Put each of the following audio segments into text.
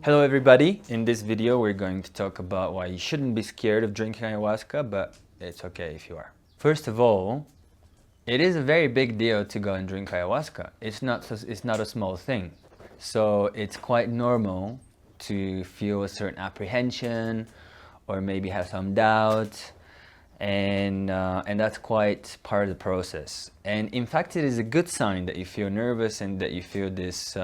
Hello everybody, in this video we're going to talk about why you shouldn't be scared of drinking ayahuasca, but it's okay if you are. First of all, it is a very big deal to go and drink ayahuasca. It's not a small thing. So it's quite normal to feel a certain apprehension or maybe have some doubt, and that's quite part of the process. And in fact, it is a good sign that you feel nervous and that you feel this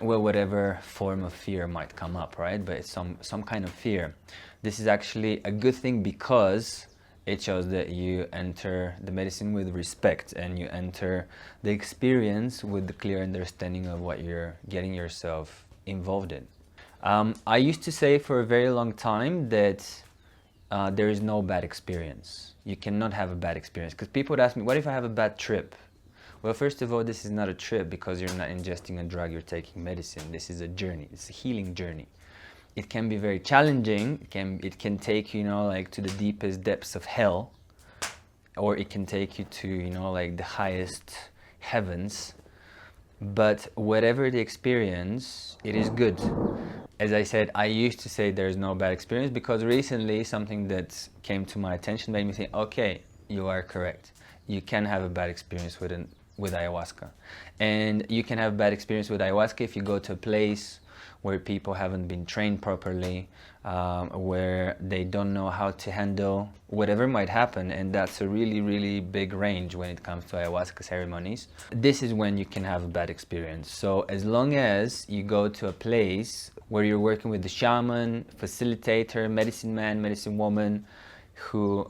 whatever form of fear might come up, right? But it's some kind of fear. This is actually a good thing because it shows that you enter the medicine with respect and you enter the experience with the clear understanding of what you're getting yourself involved in. I used to say for a very long time that there is no bad experience. You cannot have a bad experience, because people would ask me, what if I have a bad trip? Well, first of all, this is not a trip because you're not ingesting a drug, you're taking medicine. This is a journey, it's a healing journey. It can be very challenging, it can take you, like to the deepest depths of hell, or it can take you to, like the highest heavens. But whatever the experience, it is good. As I said, I used to say there's no bad experience because recently something that came to my attention made me think, okay, you are correct. You can have a bad experience with ayahuasca. And you can have a bad experience with ayahuasca if you go to a place where people haven't been trained properly, where they don't know how to handle whatever might happen, and that's a really, really big range when it comes to ayahuasca ceremonies. This is when you can have a bad experience. So as long as you go to a place where you're working with the shaman, facilitator, medicine man, medicine woman, who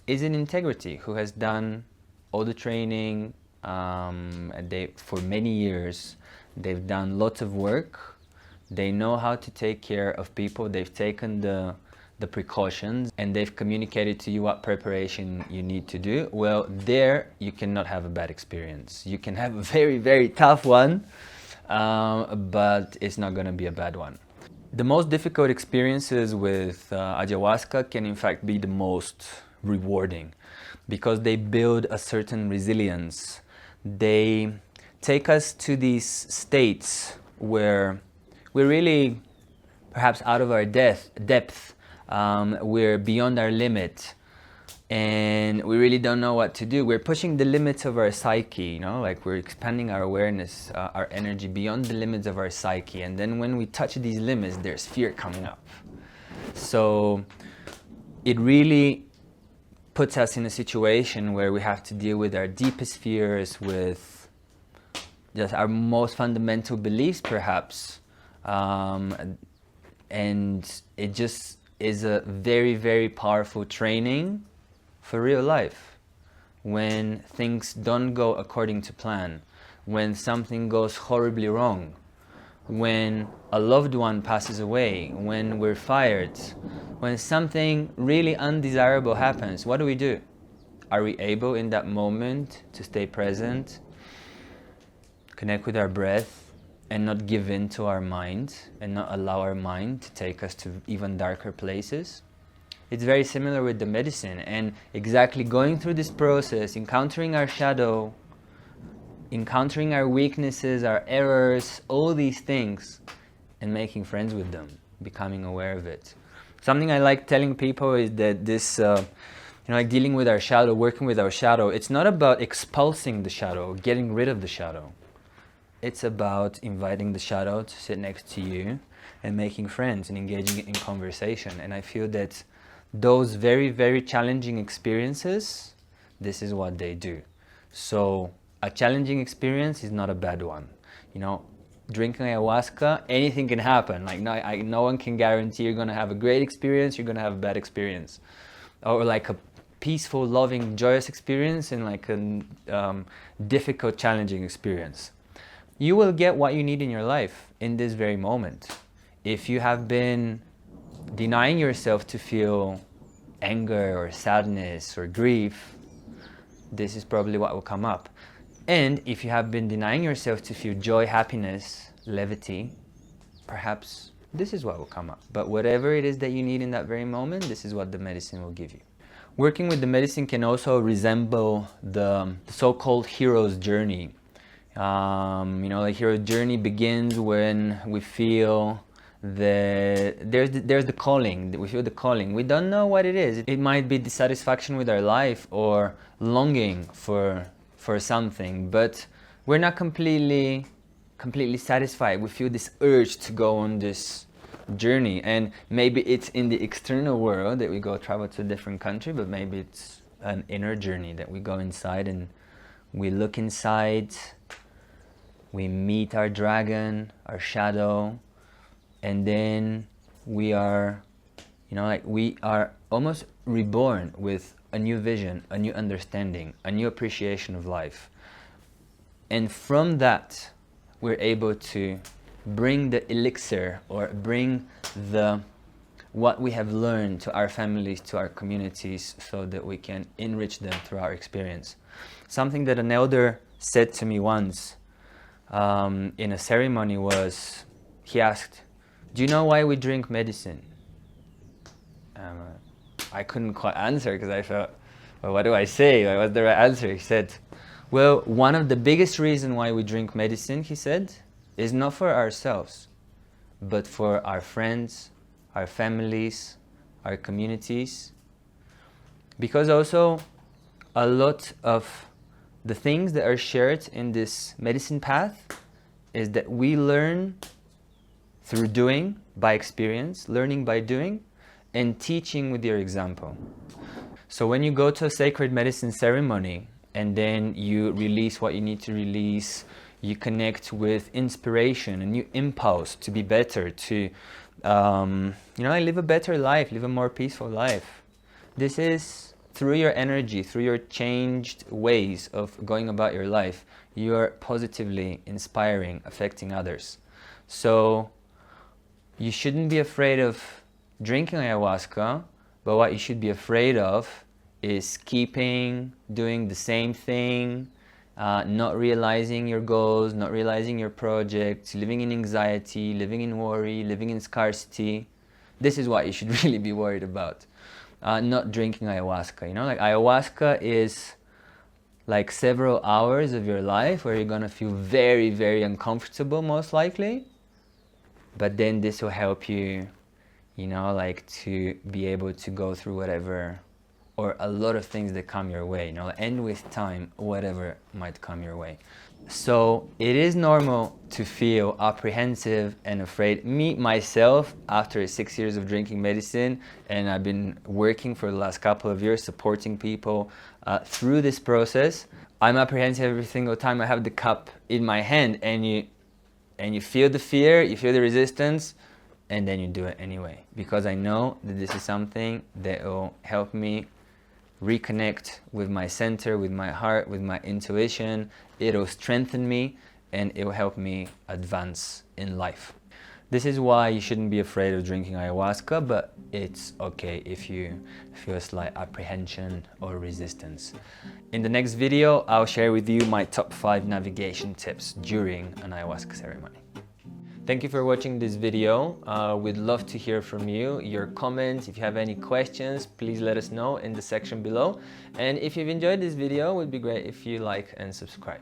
is in integrity, who has done all the training, and for many years, they've done lots of work. They know how to take care of people. They've taken the precautions and they've communicated to you what preparation you need to do. Well, there you cannot have a bad experience. You can have a very, very tough one, but it's not going to be a bad one. The most difficult experiences with ayahuasca can in fact be the most rewarding because they build a certain resilience. They take us to these states where we're really perhaps out of our depth, we're beyond our limit, and we really don't know what to do. We're pushing the limits of our psyche, like we're expanding our awareness, our energy beyond the limits of our psyche, and then when we touch these limits, there's fear coming up. So it really puts us in a situation where we have to deal with our deepest fears, with just our most fundamental beliefs perhaps, and it just is a very, very powerful training for real life. When things don't go according to plan, when something goes horribly wrong, when a loved one passes away, when we're fired, when something really undesirable happens, what do? Are we able in that moment to stay present, connect with our breath, and not give in to our mind and not allow our mind to take us to even darker places? It's very similar with the medicine, and exactly going through this process, encountering our shadow, encountering our weaknesses, our errors, all these things, and making friends with them, becoming aware of it. Something I like telling people is that this, like dealing with our shadow, working with our shadow, it's not about expulsing the shadow, getting rid of the shadow. It's about inviting the shadow to sit next to you and making friends and engaging in conversation. And I feel that those very, very challenging experiences, this is what they do. So a challenging experience is not a bad one. Drinking ayahuasca, anything can happen. Like no one can guarantee you're going to have a great experience, you're going to have a bad experience. Or like a peaceful, loving, joyous experience and like a difficult, challenging experience. You will get what you need in your life in this very moment. If you have been denying yourself to feel anger or sadness or grief, this is probably what will come up. And if you have been denying yourself to feel joy, happiness, levity, perhaps this is what will come up. But whatever it is that you need in that very moment, this is what the medicine will give you. Working with the medicine can also resemble the so-called hero's journey. You know, like hero journey begins when we feel there's the calling. We feel the calling. We don't know what it is. It might be dissatisfaction with our life or longing for something, but we're not completely satisfied. We feel this urge to go on this journey, and maybe it's in the external world that we go travel to a different country, but maybe it's an inner journey that we go inside and we look inside, we meet our dragon, our shadow, and then we are, you know, like we are almost reborn with a new vision, a new understanding, a new appreciation of life. And from that, we're able to bring the elixir, or bring what we have learned to our families, to our communities, so that we can enrich them through our experience. Something that an elder said to me once in a ceremony was, he asked, "Do you know why we drink medicine?" I couldn't quite answer because I thought, well, what do I say? What's the right answer? He said, well, one of the biggest reasons why we drink medicine, he said, is not for ourselves, but for our friends, our families, our communities. Because also a lot of the things that are shared in this medicine path is that we learn through doing, by experience, learning by doing, and teaching with your example. So when you go to a sacred medicine ceremony and then you release what you need to release, you connect with inspiration, a new impulse to be better, to you know, live a better life, live a more peaceful life. This is through your energy, through your changed ways of going about your life, you're positively inspiring, affecting others. So you shouldn't be afraid of drinking ayahuasca, but what you should be afraid of is doing the same thing, not realizing your goals, not realizing your projects, living in anxiety, living in worry, living in scarcity. This is what you should really be worried about. Not drinking ayahuasca, you know, like ayahuasca is like several hours of your life where you're gonna feel very, very uncomfortable, most likely. But then this will help you, you know, like to be able to go through whatever, or a lot of things that come your way, you know, and with time, whatever might come your way. So it is normal to feel apprehensive and afraid. Me, myself, after 6 years of drinking medicine, and I've been working for the last couple of years, supporting people through this process, I'm apprehensive every single time I have the cup in my hand, and you feel the fear, you feel the resistance, and then you do it anyway. Because I know that this is something that will help me reconnect with my center, with my heart, with my intuition. It'll strengthen me and it will help me advance in life. This is why you shouldn't be afraid of drinking ayahuasca, but it's okay if you feel a slight apprehension or resistance. In the next video, I'll share with you my top 5 navigation tips during an ayahuasca ceremony. Thank you for watching this video. We'd love to hear from you, your comments. If you have any questions, please let us know in the section below. And if you've enjoyed this video, it would be great if you like and subscribe.